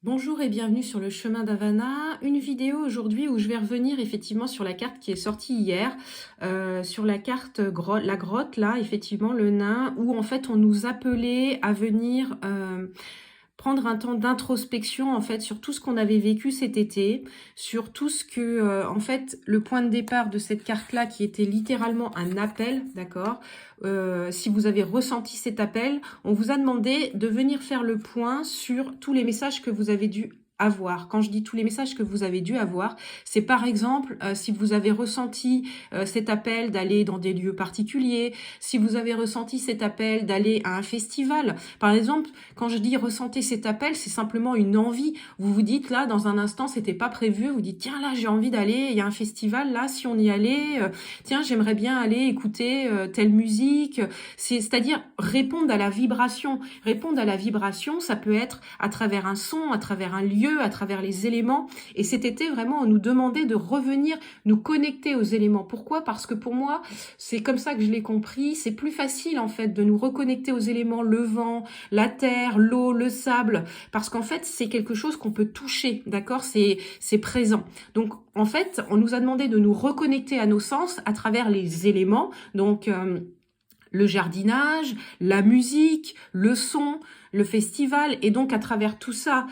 Bonjour et bienvenue sur le chemin d'Havana. Une vidéo aujourd'hui où je vais revenir effectivement sur la carte qui est sortie hier, sur la carte la grotte là, effectivement le nain, où en fait on nous appelait à venir prendre un temps d'introspection en fait sur tout ce qu'on avait vécu cet été, sur tout ce que en fait le point de départ de cette carte là qui était littéralement un appel, d'accord. Si vous avez ressenti cet appel, on vous a demandé de venir faire le point sur tous les messages que vous avez dû avoir. Quand je dis tous les messages que vous avez dû avoir, c'est par exemple si vous avez ressenti cet appel d'aller dans des lieux particuliers, si vous avez ressenti cet appel d'aller à un festival. Par exemple, quand je dis ressentez cet appel, c'est simplement une envie. Vous vous dites là, dans un instant, c'était pas prévu. Vous dites tiens là, j'ai envie d'aller. Il y a un festival là, si on y allait. Tiens, j'aimerais bien aller écouter telle musique. C'est-à-dire répondre à la vibration. Répondre à la vibration, ça peut être à travers un son, à travers un lieu, à travers les éléments. Et cet été, vraiment, on nous demandait de revenir nous connecter aux éléments. Pourquoi? Parce que pour moi, c'est comme ça que je l'ai compris. C'est plus facile en fait de nous reconnecter aux éléments, le vent, la terre, l'eau, le sable, parce qu'en fait, c'est quelque chose qu'on peut toucher, d'accord? C'est présent. Donc, en fait, on nous a demandé de nous reconnecter à nos sens à travers les éléments. Donc, le jardinage, la musique, le son, le festival. Et donc, à travers tout ça,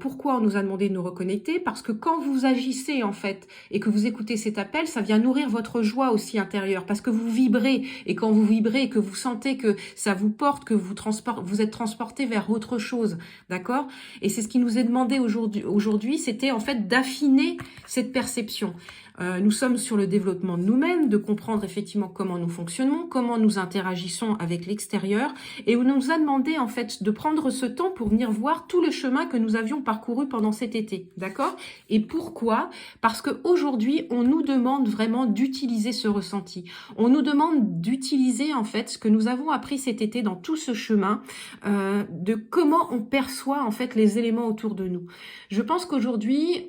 pourquoi on nous a demandé de nous reconnecter? Parce que quand vous agissez, en fait, et que vous écoutez cet appel, ça vient nourrir votre joie aussi intérieure. Parce que vous vibrez. Et quand vous vibrez et que vous sentez que ça vous porte, que vous êtes transporté vers autre chose. D'accord? Et c'est ce qui nous est demandé aujourd'hui, c'était en fait d'affiner cette perception. Nous sommes sur le développement de nous-mêmes, de comprendre effectivement comment nous fonctionnons, comment nous interagissons avec l'extérieur, et on nous a demandé en fait de prendre ce temps pour venir voir tout le chemin que nous avions parcouru pendant cet été, d'accord? Et pourquoi? Parce qu'aujourd'hui, on nous demande vraiment d'utiliser ce ressenti. On nous demande d'utiliser en fait ce que nous avons appris cet été dans tout ce chemin, de comment on perçoit en fait les éléments autour de nous. Je pense qu'aujourd'hui,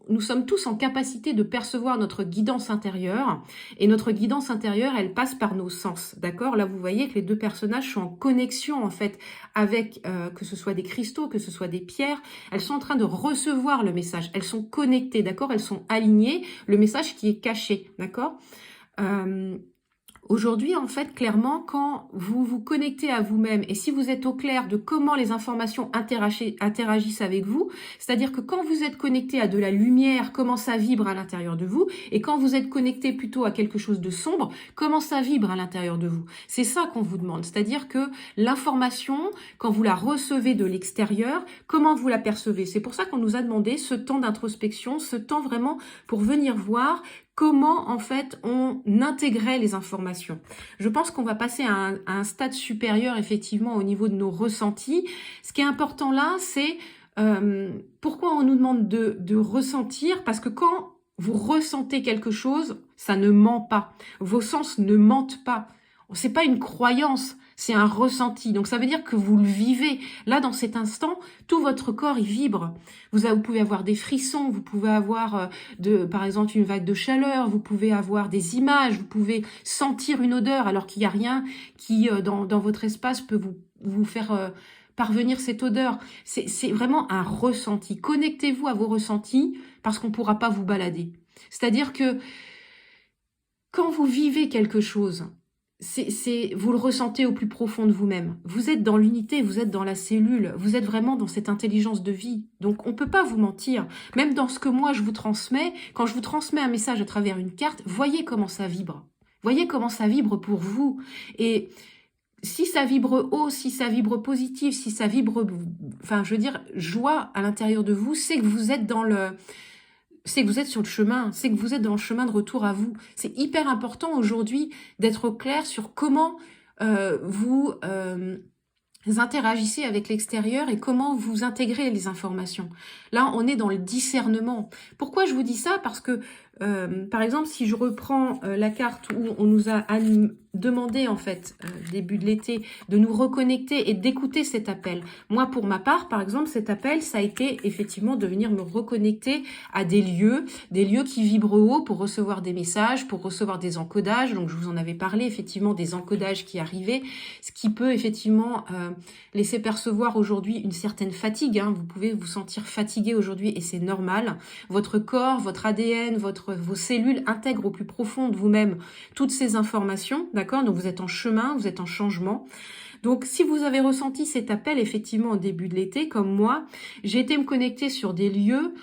nous sommes tous en capacité de percevoir notre guidance intérieure, et notre guidance intérieure, elle passe par nos sens, d'accord? Là, vous voyez que les deux personnages sont en connexion, en fait, avec, que ce soit des cristaux, que ce soit des pierres, elles sont en train de recevoir le message, elles sont connectées, d'accord? Elles sont alignées, le message qui est caché, d'accord? Euh, Aujourd'hui, en fait, clairement, quand vous vous connectez à vous-même et si vous êtes au clair de comment les informations interagissent avec vous, c'est-à-dire que quand vous êtes connecté à de la lumière, comment ça vibre à l'intérieur de vous, et quand vous êtes connecté plutôt à quelque chose de sombre, comment ça vibre à l'intérieur de vous. C'est ça qu'on vous demande, c'est-à-dire que l'information, quand vous la recevez de l'extérieur, comment vous la percevez. C'est pour ça qu'on nous a demandé ce temps d'introspection, ce temps vraiment pour venir voir comment en fait on intégrait les informations. Je pense qu'on va passer à un stade supérieur effectivement au niveau de nos ressentis. Ce qui est important là, c'est pourquoi on nous demande de ressentir, parce que quand vous ressentez quelque chose, ça ne ment pas. Vos sens ne mentent pas. C'est pas une croyance, c'est un ressenti. Donc ça veut dire que vous le vivez. Là, dans cet instant, tout votre corps, il vibre. Vous pouvez avoir des frissons, vous pouvez avoir par exemple, une vague de chaleur, vous pouvez avoir des images, vous pouvez sentir une odeur alors qu'il n'y a rien qui, dans votre espace, peut vous faire parvenir cette odeur. C'est vraiment un ressenti. Connectez-vous à vos ressentis parce qu'on ne pourra pas vous balader. C'est-à-dire que quand vous vivez quelque chose, vous le ressentez au plus profond de vous-même. Vous êtes dans l'unité, vous êtes dans la cellule, vous êtes vraiment dans cette intelligence de vie. Donc, on peut pas vous mentir. Même dans ce que moi, je vous transmets, quand je vous transmets un message à travers une carte, voyez comment ça vibre. Voyez comment ça vibre pour vous. Et si ça vibre haut, si ça vibre positif, si ça vibre, enfin, je veux dire, joie à l'intérieur de vous, c'est que vous êtes c'est que vous êtes sur le chemin, c'est que vous êtes dans le chemin de retour à vous. C'est hyper important aujourd'hui d'être au clair sur comment vous interagissez avec l'extérieur et comment vous intégrez les informations. Là, on est dans le discernement. Pourquoi je vous dis ça? Parce que par exemple, si je reprends la carte où on nous a demandé, en fait, début de l'été, de nous reconnecter et d'écouter cet appel. Moi, pour ma part, par exemple, cet appel, ça a été effectivement de venir me reconnecter à des lieux qui vibrent haut pour recevoir des messages, pour recevoir des encodages. Donc, je vous en avais parlé, effectivement, des encodages qui arrivaient, ce qui peut effectivement laisser percevoir aujourd'hui une certaine fatigue. Hein. Vous pouvez vous sentir fatigué aujourd'hui et c'est normal. Votre corps, votre ADN, vos cellules intègrent au plus profond de vous-même toutes ces informations, d'accord? Donc, vous êtes en chemin, vous êtes en changement. Donc, si vous avez ressenti cet appel, effectivement, au début de l'été, comme moi, j'ai été me connecter sur des lieux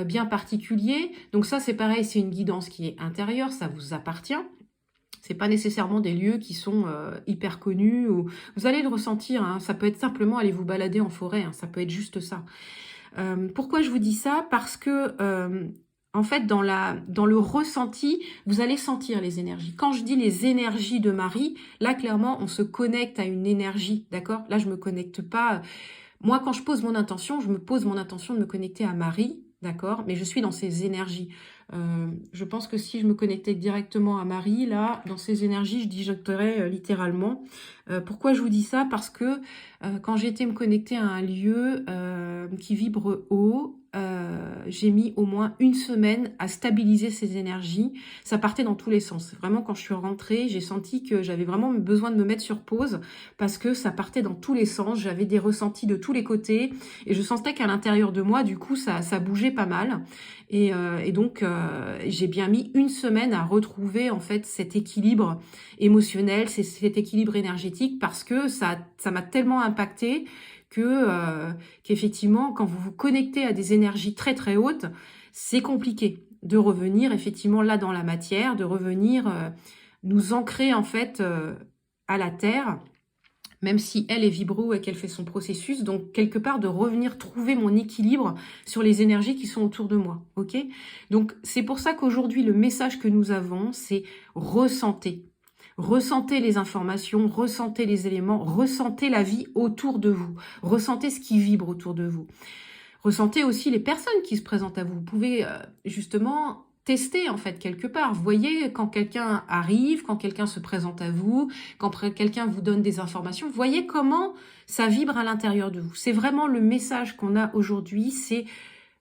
bien particuliers. Donc ça, c'est pareil, c'est une guidance qui est intérieure, ça vous appartient. C'est pas nécessairement des lieux qui sont hyper connus. Ou... Vous allez le ressentir, hein, ça peut être simplement aller vous balader en forêt, hein, ça peut être juste ça. Pourquoi je vous dis ça? Parce que... en fait, dans le ressenti, vous allez sentir les énergies. Quand je dis les énergies de Marie, là, clairement, on se connecte à une énergie, d'accord? Là, je me connecte pas... Moi, quand je pose mon intention, je me pose mon intention de me connecter à Marie, d'accord? Mais je suis dans ces énergies. Je pense que si je me connectais directement à Marie, là, dans ces énergies, je disjoncterais littéralement. Pourquoi je vous dis ça? Parce que quand j'ai été me connecter à un lieu qui vibre haut, j'ai mis au moins une semaine à stabiliser ces énergies. Ça partait dans tous les sens. Vraiment, quand je suis rentrée, j'ai senti que j'avais vraiment besoin de me mettre sur pause parce que ça partait dans tous les sens. J'avais des ressentis de tous les côtés et je sentais qu'à l'intérieur de moi, du coup, ça bougeait pas mal. Et donc, j'ai bien mis une semaine à retrouver en fait cet équilibre émotionnel, cet équilibre énergétique parce que ça m'a tellement impacté qu'effectivement, quand vous vous connectez à des énergies très très hautes, c'est compliqué de revenir effectivement là dans la matière, de revenir nous ancrer en fait à la terre, même si elle est vibro et qu'elle fait son processus, donc quelque part de revenir trouver mon équilibre sur les énergies qui sont autour de moi, ok? Donc c'est pour ça qu'aujourd'hui le message que nous avons, c'est ressentez. Ressentez les informations, ressentez les éléments, ressentez la vie autour de vous, ressentez ce qui vibre autour de vous. Ressentez aussi les personnes qui se présentent à vous. Vous pouvez justement tester en fait quelque part. Vous voyez quand quelqu'un arrive, quand quelqu'un se présente à vous, quand quelqu'un vous donne des informations, voyez comment ça vibre à l'intérieur de vous. C'est vraiment le message qu'on a aujourd'hui, c'est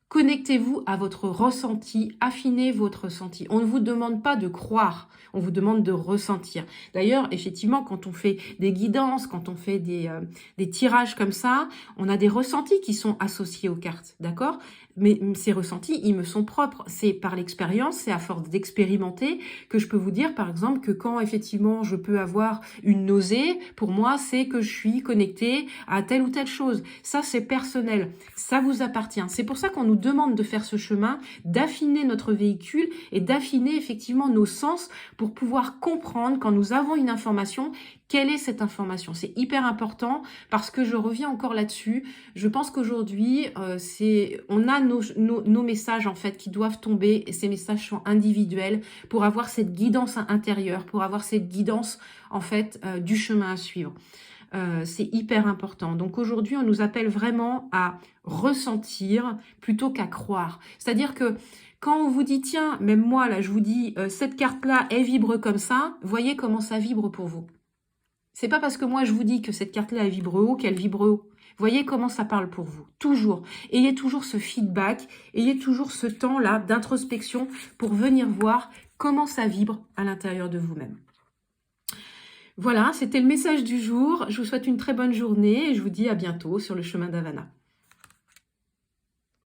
connectez-vous à votre ressenti, affinez votre ressenti. On ne vous demande pas de croire, on vous demande de ressentir. D'ailleurs, effectivement, quand on fait des guidances, quand on fait des tirages comme ça, on a des ressentis qui sont associés aux cartes, d'accord? Mais ces ressentis, ils me sont propres. C'est par l'expérience, c'est à force d'expérimenter que je peux vous dire, par exemple, que quand effectivement je peux avoir une nausée, pour moi, c'est que je suis connectée à telle ou telle chose. Ça, c'est personnel. Ça vous appartient. C'est pour ça qu'on nous demande de faire ce chemin, d'affiner notre véhicule et d'affiner effectivement nos sens pour pouvoir comprendre quand nous avons une information, quelle est cette information? C'est hyper important parce que je reviens encore là-dessus. Je pense qu'aujourd'hui, on a nos messages en fait qui doivent tomber et ces messages sont individuels pour avoir cette guidance intérieure, pour avoir cette guidance en fait du chemin à suivre. C'est hyper important. Donc aujourd'hui, on nous appelle vraiment à ressentir plutôt qu'à croire. C'est-à-dire que quand on vous dit, tiens, même moi, là, je vous dis, cette carte-là, elle vibre comme ça, voyez comment ça vibre pour vous. C'est pas parce que moi, je vous dis que cette carte-là, elle vibre haut, qu'elle vibre haut. Voyez comment ça parle pour vous. Toujours. Ayez toujours ce feedback, ayez toujours ce temps-là d'introspection pour venir voir comment ça vibre à l'intérieur de vous-même. Voilà, c'était le message du jour. Je vous souhaite une très bonne journée et je vous dis à bientôt sur le chemin d'Havana.